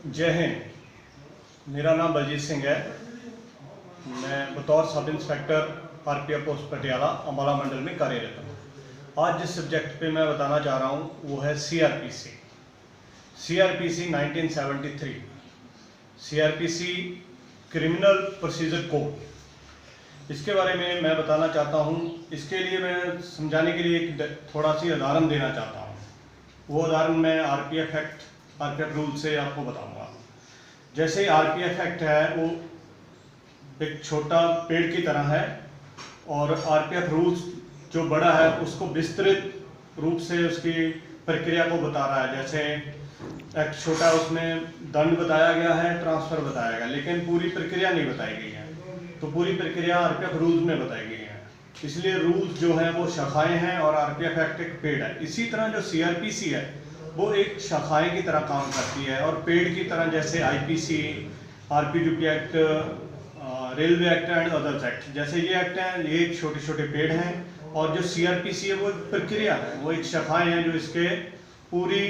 जय हिंद। मेरा नाम बलजीत सिंह है। मैं बतौर sub inspector RPF post Patiala Ambala मंडल में कार्यरत हूँ। आज जिस सब्जेक्ट पे मैं बताना चाह रहा हूँ वो है CrPC 1973। CrPC criminal procedure code, इसके बारे में मैं बताना चाहता हूँ। इसके लिए मैं समझाने के लिए एक थोड़ा सी उदाहरण देना चाहता हूँ। वो उदाहरण मैं आरपीएफ रूल से आपको बताऊंगा। जैसे आरपीएफ एक्ट है वो एक छोटा पेड़ की तरह है और आरपीएफ रूल्स जो बड़ा है उसको विस्तृत रूप से उसकी प्रक्रिया को बता रहा है। जैसे एक छोटा उसमें दंड बताया गया है, ट्रांसफर बताया गया, लेकिन पूरी प्रक्रिया नहीं बताई गई है। तो पूरी प्रक्रिया आरपीएफ रूल्स में बताई गई है। इसलिए रूल्स जो है वो शाखाएं हैं और आरपीएफ एक्ट एक पेड़ है। इसी तरह जो सीआरपीसी है वो एक शाखाएं की तरह काम करती है और पेड़ की तरह, जैसे IPC, RPDP act, railway act and others act, जैसे ये एक्ट हैं, ये एक छोटे छोटे पेड़ हैं। और जो सीआरपीसी है वो एक प्रक्रिया है, वो एक शाखाएं हैं जो इसके पूरी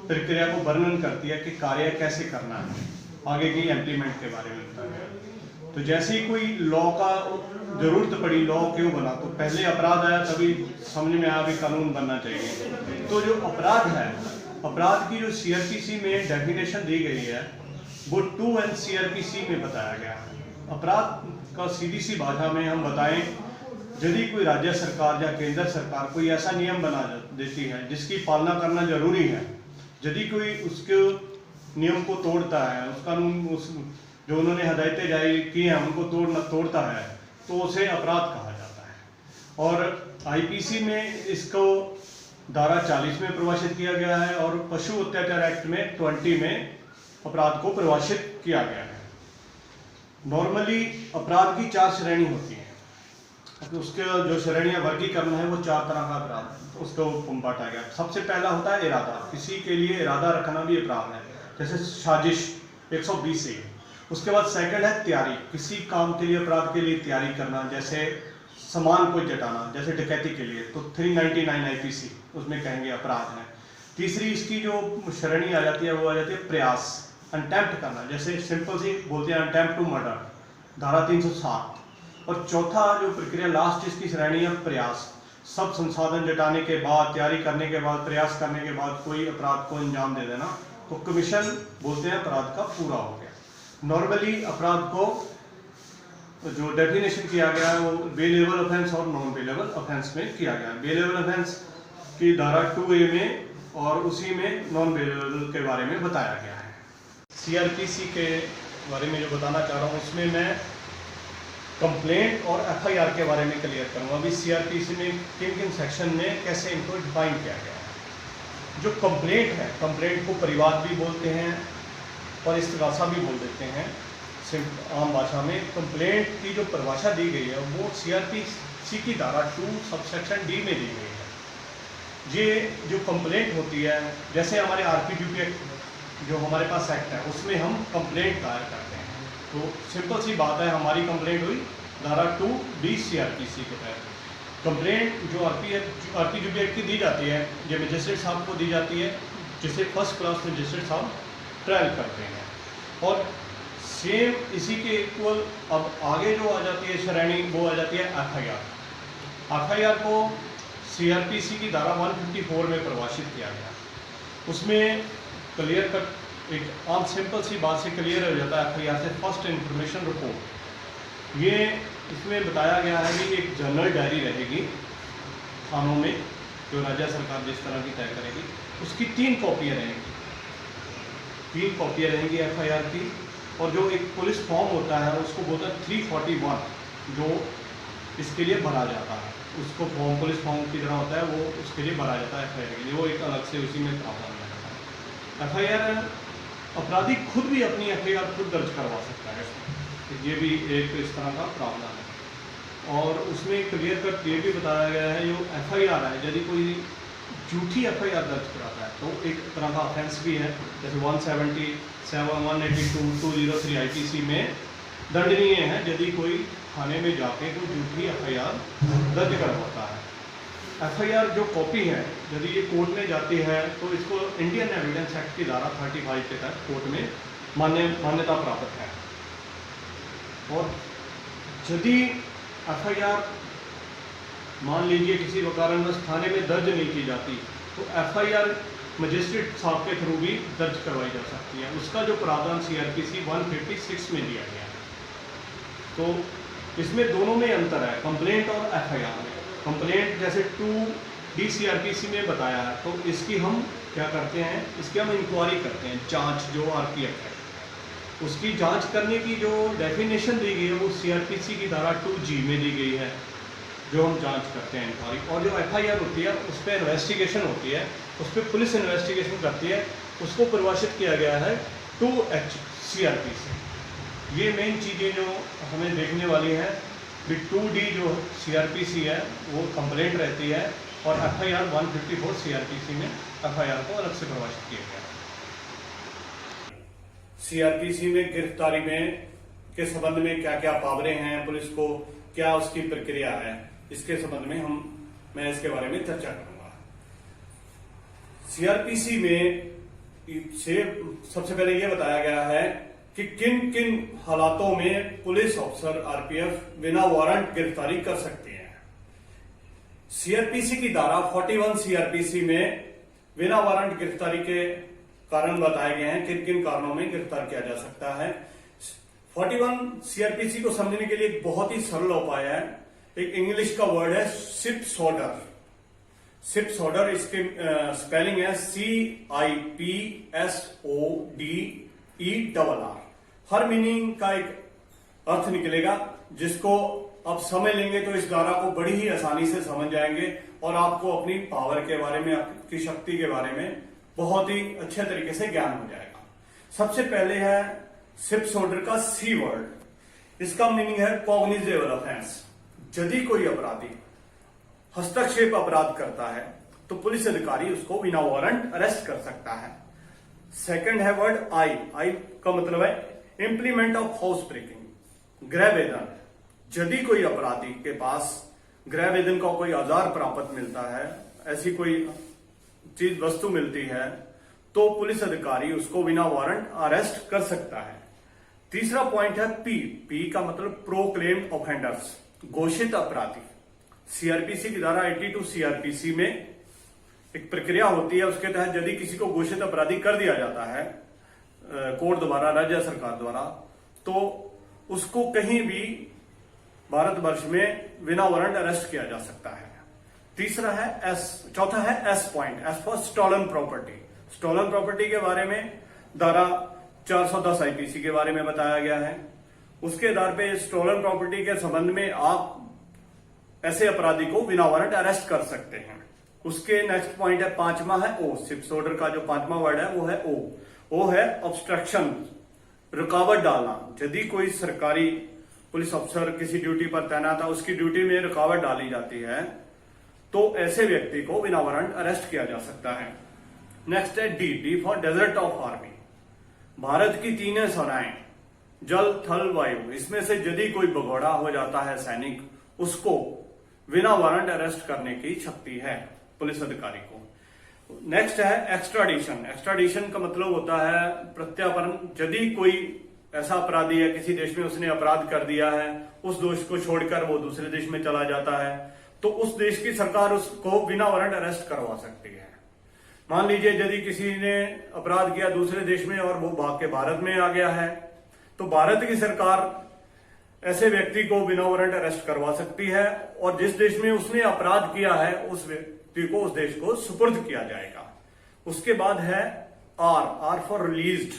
प्रक्रिया को वर्णन करती है कि कार्य कैसे करना है, आगे की इम्प्लीमेंट के बारे में बताया है। तो जैसे ही कोई लॉ का जरूरत पड़ी, लॉ क्यों बना, तो पहले अपराध आया तभी समझ में आया भी कानून बनना चाहिए। तो जो अपराध है, अपराध की जो सीआरपीसी में डेफिनेशन दी गई है वो 2N सीआरपीसी में बताया गया है। अपराध का सीधी सी भाषा में हम बताएं, यदि कोई राज्य सरकार या केंद्र सरकार कोई ऐसा नियम बना देती है जिसकी पालना करना जरूरी है, यदि कोई उसके नियम को तोड़ता है, उस कानून जो उन्होंने हदायतें जारी की हैं उनको तोड़ता है, तो उसे अपराध कहा जाता है। और आईपीसी में इसको धारा 40 में परिभाषित किया गया है और पशु अत्याचार एक्ट में 20 में अपराध को परिभाषित किया गया है। नॉर्मली अपराध की 4 श्रेणी होती हैं। तो उसके जो श्रेणियां वर्गीकरण है वो 4 तरह का अपराध उसको बांटा गया। सबसे पहला होता है इरादा, किसी के लिए इरादा रखना भी अपराध है, जैसे साजिश 120 ए। उसके बाद सेकंड है तैयारी, किसी काम के लिए, अपराध के लिए तैयारी करना, जैसे सामान को जटाना, जैसे डकैती के लिए, तो 399 आईपीसी उसमें कहेंगे अपराध है। तीसरी इसकी जो श्रेणी आ जाती है वो आ जाती है प्रयास, अटेम्प्ट करना, जैसे सिंपल सी बोलते हैं अटेम्प्ट टू मर्डर, धारा 307। और चौथा जो प्रक्रिया लास्ट इसकी श्रेणी है प्रयास, सब संसाधन जुटाने के बाद, तैयारी करने के बाद, प्रयास करने के बाद कोई अपराध को अंजाम दे देना, तो कमीशन बोलते हैं अपराध का पूरा हो गया। नॉर्मली अपराध को जो डेफिनेशन किया गया है वो बेलेबल ऑफेंस और नॉन बेलेबल ऑफेंस में किया गया है। बेलेबल ऑफेंस की धारा 2A में और उसी में नॉन बेलेबल के बारे में बताया गया है। सीआरपीसी के बारे में जो बताना चाह रहा हूँ उसमें मैं कंप्लेंट और एफआईआर के बारे में क्लियर करूँगा। अभी सीआरपीसी में किन किन सेक्शन में कैसे इनको डिफाइन किया गया है। जो कंप्लेंट है, कंप्लेंट को परिवाद भी बोलते हैं और इस्तिगासा भी बोल देते हैं आम भाषा में। कंप्लेंट की जो परिभाषा दी गई है वो सीआरपीसी की धारा 2 सबसेक्शन डी में दी गई है। ये जो कंप्लेंट होती है, जैसे हमारे आरपीडीपी एक्ट जो हमारे पास एक्ट है उसमें हम कंप्लेंट दायर करते हैं, तो सिंपल सी बात है, हमारी कंप्लेंट हुई धारा 2D सीआरपीसी के तहत। कंप्लेंट जो आरपीडीपी एक्ट की दी जाती है, ये मजिस्ट्रेट साहब को दी जाती है, जिसे फर्स्ट क्लास मजिस्ट्रेट साहब ट्रायल करते हैं। और सेम इसी के इक्वल अब आगे जो आ जाती है श्रेणी वो आ जाती है एफआईआर। एफआईआर को सीआरपीसी की धारा 154 में परिभाषित किया गया। उसमें क्लियर कट एक आम सिंपल सी बात से क्लियर हो जाता है एफआईआर से, फर्स्ट इंफॉर्मेशन रिपोर्ट। ये इसमें बताया गया है कि एक जनरल डायरी रहेगी थानों में, जो राज्य सरकार जिस तरह की तय करेगी, उसकी 3 कॉपियाँ रहेंगी। 3 कॉपियाँ रहेंगी एफआईआर की। और जो एक पुलिस फॉर्म होता है उसको बोलते हैं 341, जो इसके लिए भरा जाता है, उसको फॉर्म पुलिस फॉर्म की तरह होता है, वो उसके लिए भरा जाता है एफआईआर के लिए, वो एक अलग से उसी में प्रावधान है। एफआईआर अपराधी खुद भी अपनी एफआईआर खुद दर्ज करवा सकता है, ये भी एक इस तरह का प्रावधान है। और उसमें क्लियर कट ये भी बताया गया है, जो एफआईआर है यदि कोई झूठी एफआईआर दर्ज कराता है तो एक तरह का ऑफेंस भी है, जैसे 177, 182, 203 आईपीसी में दंडनीय है यदि कोई थाने में जाके कोई झूठी एफआईआर दर्ज करवाता है। एफआईआर जो कॉपी है यदि ये कोर्ट में जाती है तो इसको इंडियन एविडेंस एक्ट की धारा 35 के तहत कोर्ट में मान्यता प्राप्त है। और यदि एफआईआर मान लीजिए किसी कारणवश थाने में दर्ज नहीं की जाती तो एफआईआर मजिस्ट्रेट साहब के थ्रू भी दर्ज करवाई जा सकती है। उसका जो प्रावधान सीआरपीसी 156 में दिया गया है। तो इसमें दोनों में अंतर है, कंप्लेंट और एफआईआर में। कंप्लेंट जैसे 2D सीआरपीसी में बताया है, तो इसकी हम क्या करते हैं, इसकी हम इंक्वायरी करते हैं। जांच जो आरपीएफ है उसकी जांच करने की जो डेफिनेशन दी गई है वो सीआरपीसी की धारा 2G में दी गई है, जो हम जांच करते हैं इंक्वायरी। और जो एफआईआर होती है उस पर इन्वेस्टिगेशन होती है, उस पर पुलिस इन्वेस्टिगेशन करती है, उसको परिभाषित किया गया है 2H सीआरपीसी। ये मेन चीज़ें जो हमें देखने वाली हैं कि 2D जो सीआरपीसी है वो कंप्लेंट रहती है और एफआईआर 154 सीआरपीसी में एफआईआर को अलग से परिभाषित किया गया है। सीआरपीसी में गिरफ्तारी में के संबंध में क्या क्या पावरें हैं पुलिस को, क्या उसकी प्रक्रिया है, इसके संबंध में मैं इसके बारे में चर्चा करूंगा। सीआरपीसी में से सबसे पहले यह बताया गया है कि किन किन हालातों में पुलिस ऑफिसर आरपीएफ बिना वारंट गिरफ्तारी कर सकते हैं। सीआरपीसी की धारा 41 सीआरपीसी में बिना वारंट गिरफ्तारी के कारण बताए गए हैं, किन किन कारणों में गिरफ्तार किया जा सकता है। 41 सीआरपीसी को समझने के लिए एक बहुत ही सरल उपाय है, एक इंग्लिश का वर्ड है सिप्स ऑर्डर। सिप्स ऑर्डर, इसके स्पेलिंग है CIPSODERR। हर मीनिंग का एक अर्थ निकलेगा जिसको आप समझ लेंगे तो इस धारा को बड़ी ही आसानी से समझ जाएंगे और आपको अपनी पावर के बारे में, आपकी शक्ति के बारे में बहुत ही अच्छे तरीके से ज्ञान हो जाएगा। सबसे पहले है सिप्स ऑर्डर का सी वर्ड, इसका मीनिंग है कॉग्निजेबल ऑफेंस। यदि कोई अपराधी हस्तक्षेप अपराध करता है तो पुलिस अधिकारी उसको बिना वारंट अरेस्ट कर सकता है। सेकंड है वर्ड आई का मतलब है इंप्लीमेंट ऑफ हाउस ब्रेकिंग, गृह वेदन। यदि कोई अपराधी के पास गृह वेदन का कोई औजार प्राप्त मिलता है, ऐसी कोई चीज वस्तु मिलती है, तो पुलिस अधिकारी उसको बिना वारंट अरेस्ट कर सकता है। तीसरा पॉइंट है पी का मतलब प्रोक्लेम्ड ऑफेंडर्स, घोषित अपराधी। सीआरपीसी की धारा 82 सीआरपीसी में एक प्रक्रिया होती है, उसके तहत यदि किसी को घोषित अपराधी कर दिया जाता है कोर्ट द्वारा, राज्य सरकार द्वारा, तो उसको कहीं भी भारतवर्ष में बिना वारंट अरेस्ट किया जा सकता है। तीसरा है चौथा है S point, S for stolen property. Stolen property के बारे में धारा 410 आईपीसी के बारे में बताया गया है। उसके आधार पे स्टॉलन प्रॉपर्टी के संबंध में आप ऐसे अपराधी को बिना वारंट अरेस्ट कर सकते हैं। उसके नेक्स्ट पॉइंट है पांचवा है ओ, सिप्स ऑर्डर का जो पांचवा वर्ड है वो है ओ है ऑब्स्ट्रक्शन, रुकावट डालना। यदि कोई सरकारी पुलिस अफसर किसी ड्यूटी पर तैनात है, उसकी ड्यूटी में रुकावट डाली जाती है, तो ऐसे व्यक्ति को बिना वारंट अरेस्ट किया जा सकता है। नेक्स्ट है D for desert of army. भारत की तीनों सेनाएं, जल थल वायु, इसमें से यदि कोई भगोड़ा हो जाता है सैनिक, उसको बिना वारंट अरेस्ट करने की शक्ति है पुलिस अधिकारी को। नेक्स्ट है एक्स्ट्राडिशन। एक्स्ट्राडिशन का मतलब होता है प्रत्यार्पण। यदि कोई ऐसा अपराधी है किसी देश में, उसने अपराध कर दिया है, उस दोष को छोड़कर वो दूसरे देश में चला जाता है, तो उस देश की सरकार उसको बिना वारंट अरेस्ट करवा सकती है। मान लीजिए यदि किसी ने अपराध किया दूसरे देश में और वो भाग के भारत में आ गया है, तो भारत की सरकार ऐसे व्यक्ति को बिना वारंट अरेस्ट करवा सकती है और जिस देश में उसने अपराध किया है उस व्यक्ति को उस देश को सुपुर्द किया जाएगा। उसके बाद है आर फॉर रिलीज्ड।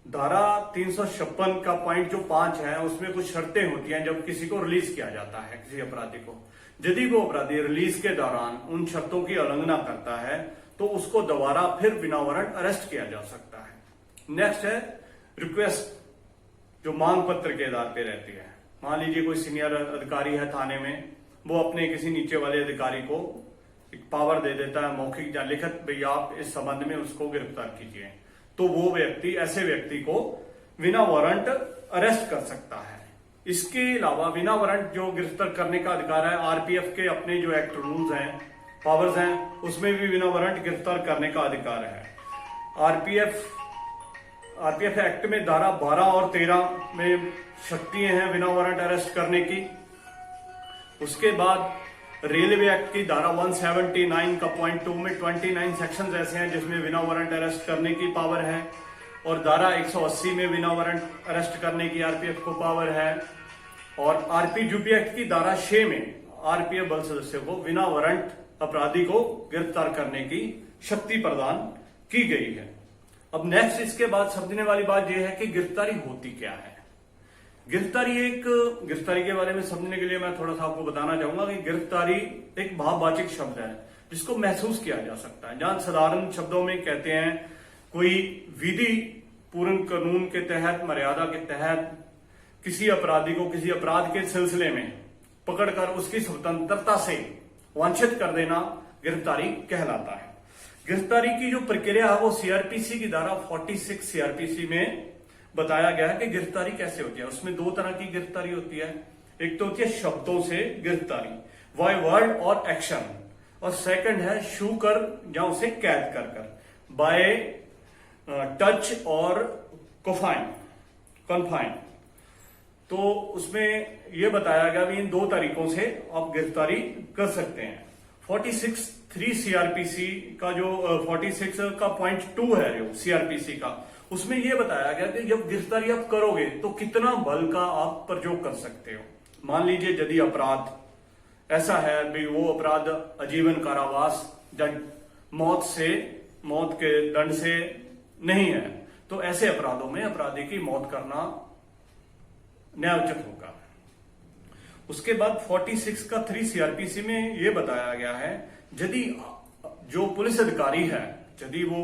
धारा 356 का पॉइंट जो 5 है उसमें कुछ शर्तें होती हैं जब किसी को रिलीज किया जाता है किसी अपराधी को। यदि वो अपराधी रिलीज के दौरान उन शर्तों की उल्लंघना करता है तो उसको दोबारा फिर बिना वारंट अरेस्ट किया जा सकता है। नेक्स्ट है रिक्वेस्ट, जो मांग पत्र के आधार पे रहती है। मान लीजिए कोई सीनियर अधिकारी है थाने में, वो अपने किसी नीचे वाले अधिकारी को एक पावर दे देता है मौखिक या लिखित, भाई आप इस संबंध में उसको गिरफ्तार कीजिए, तो वो व्यक्ति ऐसे व्यक्ति को बिना वारंट अरेस्ट कर सकता है। इसके अलावा बिना वारंट जो गिरफ्तार करने का अधिकार है, आरपीएफ के अपने जो एक्ट रूल्स हैं, पावर्स हैं, उसमें भी बिना वारंट गिरफ्तार करने का अधिकार है। आरपीएफ आरपीएफ एक्ट में धारा 12 और 13 में शक्तियां हैं बिना वारंट अरेस्ट करने की। उसके बाद रेलवे एक्ट की धारा 179 का पॉइंट 2 में 29 सेक्शंस ऐसे हैं जिसमें बिना वारंट अरेस्ट करने की पावर है, और धारा 180 में बिना वारंट अरेस्ट करने की आरपीएफ को पावर है, और आरपीयूपी एक्ट की धारा 6 में आरपीएफ बल सदस्यों को बिना वारंट अपराधी को गिरफ्तार करने की शक्ति प्रदान की गई है। अब नेक्स्ट इसके बाद समझने वाली बात यह है कि गिरफ्तारी होती क्या है। गिरफ्तारी के बारे में समझने के लिए मैं थोड़ा सा आपको बताना चाहूंगा कि गिरफ्तारी एक भाववाचक शब्द है जिसको महसूस किया जा सकता है। जहां साधारण शब्दों में कहते हैं कोई विधि पूर्ण कानून के तहत, मर्यादा के तहत किसी अपराधी को किसी अपराध के सिलसिले में पकड़कर उसकी स्वतंत्रता से वंचित कर देना गिरफ्तारी कहलाता है। गिरफ्तारी की जो प्रक्रिया है वो सीआरपीसी की धारा 46 सीआरपीसी में बताया गया है कि गिरफ्तारी कैसे होती है। उसमें दो तरह की गिरफ्तारी होती है। एक तो होती है शब्दों से गिरफ्तारी, बाय वर्ड और एक्शन, और सेकंड है छू कर या उसे कैद कर कर, बाय टच और कन्फाइन। तो उसमें यह बताया गया भी इन दो तरीकों से आप गिरफ्तारी कर सकते हैं। 46(3) सीआरपीसी का जो 46 का पॉइंट 2 है जो सीआरपीसी का, उसमें यह बताया गया कि जब गिरफ्तारी आप करोगे तो कितना बल का आप प्रयोग कर सकते हो। मान लीजिए यदि अपराध ऐसा है भी वो अपराध आजीवन कारावास या मौत के दंड से नहीं है, तो ऐसे अपराधों में अपराधी की मौत करना न्यायोचित होगा। उसके बाद 46 का 3 सीआरपीसी में यह बताया गया है यदि जो पुलिस अधिकारी है यदि वो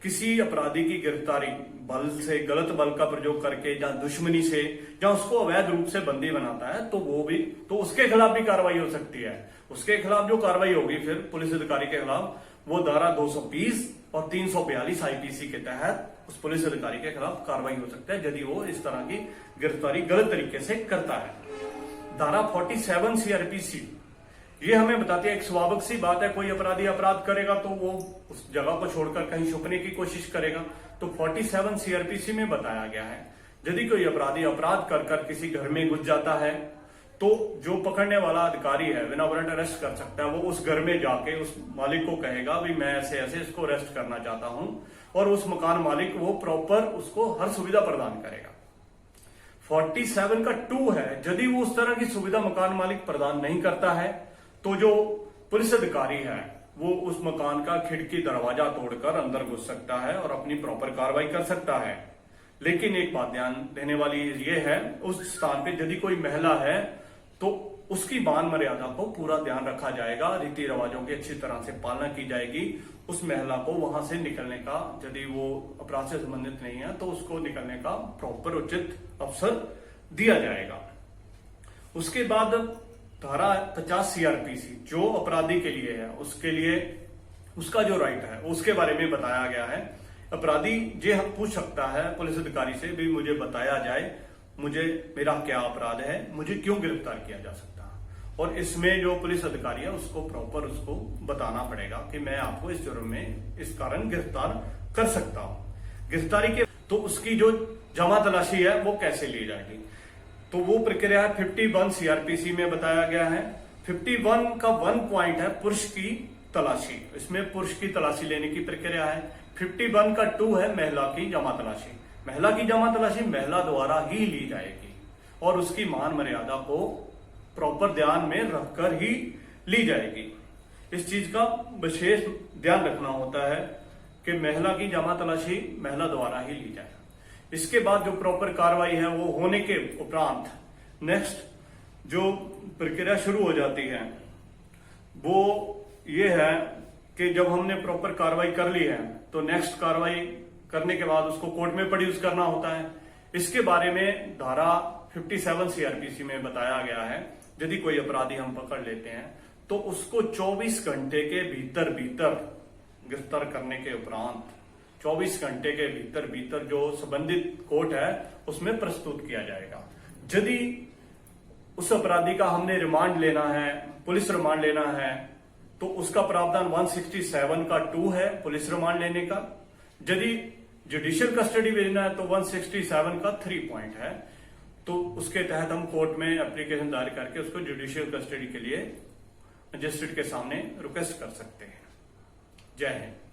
किसी अपराधी की गिरफ्तारी बल से, गलत बल का प्रयोग करके या दुश्मनी से या उसको अवैध रूप से बंदी बनाता है तो उसके खिलाफ भी कार्रवाई हो सकती है। उसके खिलाफ जो कार्रवाई होगी फिर पुलिस अधिकारी के खिलाफ, वो धारा 220 और 342 आईपीसी के तहत उस पुलिस अधिकारी के खिलाफ कार्रवाई हो सकता है यदि वो इस तरह की गिरफ्तारी गलत तरीके से करता है। धारा 47 सीआरपीसी ये हमें बताती है, एक स्वाभाविक सी बात है, कोई अपराधी अपराध करेगा तो वो उस जगह को छोड़कर कहीं छुपने की कोशिश करेगा। तो 47 सीआरपीसी में बताया गया है यदि कोई अपराधी अपराध कर कर किसी घर में घुस जाता है तो जो पकड़ने वाला अधिकारी है बिना वारंट अरेस्ट कर सकता है। वो उस घर में जाके उस मालिक को कहेगा भी मैं ऐसे ऐसे इसको अरेस्ट करना चाहता हूं, और उस मकान मालिक वो प्रॉपर उसको हर सुविधा प्रदान करेगा। 47 का 2 है यदि वो उस तरह की सुविधा मकान मालिक प्रदान नहीं करता है तो जो पुलिस अधिकारी है वो उस मकान का खिड़की दरवाजा तोड़कर अंदर घुस सकता है और अपनी प्रॉपर कार्रवाई कर सकता है। लेकिन एक बात ध्यान देने वाली ये है, उस स्थान पे यदि कोई महिला है तो उसकी मान मर्यादा को पूरा ध्यान रखा जाएगा, रीति रिवाजों की अच्छी तरह से पालना की जाएगी। उस महिला को वहां से निकलने का, यदि वो अपराध से संबंधित नहीं है तो उसको निकलने का प्रॉपर उचित अवसर दिया जाएगा। उसके बाद धारा 50 सीआरपीसी जो अपराधी के लिए है, उसके लिए उसका जो राइट है उसके बारे में बताया गया है। अपराधी ये पूछ सकता है पुलिस अधिकारी से भी मुझे बताया जाए मेरा क्या अपराध है, मुझे क्यों गिरफ्तार किया जा सकता है, और इसमें जो पुलिस अधिकारी है उसको प्रॉपर उसको बताना पड़ेगा कि मैं आपको इस जुर्म में इस कारण गिरफ्तार कर सकता हूं। गिरफ्तारी के तो उसकी जो जमा तलाशी है वो कैसे ली जाएगी, तो वो प्रक्रिया है 51 सीआरपीसी में बताया गया है। 51 का 1 पॉइंट है पुरुष की तलाशी, इसमें पुरुष की तलाशी लेने की प्रक्रिया है। 51 का 2 है महिला की जमा तलाशी। महिला की जमा तलाशी महिला द्वारा ही ली जाएगी और उसकी मान मर्यादा को प्रॉपर ध्यान में रखकर ही ली जाएगी। इस चीज का विशेष ध्यान रखना होता है कि महिला की जमा तलाशी महिला द्वारा ही ली जाए। इसके बाद जो प्रॉपर कार्रवाई है वो होने के उपरांत नेक्स्ट जो प्रक्रिया शुरू हो जाती है वो ये है कि जब हमने प्रॉपर कार्रवाई कर ली है तो नेक्स्ट कार्रवाई करने के बाद उसको कोर्ट में प्रोड्यूस करना होता है। इसके बारे में धारा 57 सीआरपीसी में बताया गया है यदि कोई अपराधी हम पकड़ लेते हैं तो उसको 24 घंटे के भीतर गिरफ्तार करने के उपरांत 24 घंटे के भीतर जो संबंधित कोर्ट है उसमें प्रस्तुत किया जाएगा। यदि उस अपराधी का हमने रिमांड लेना है, पुलिस रिमांड लेना है, तो उसका प्रावधान 167 का 2 है पुलिस रिमांड लेने का। यदि जुडिशियल कस्टडी भेजना है तो 167 का 3 पॉइंट है, तो उसके तहत हम कोर्ट में एप्लीकेशन दायर करके उसको जुडिशियल कस्टडी के लिए मजिस्ट्रेट के सामने रिक्वेस्ट कर सकते हैं। जय हिंद।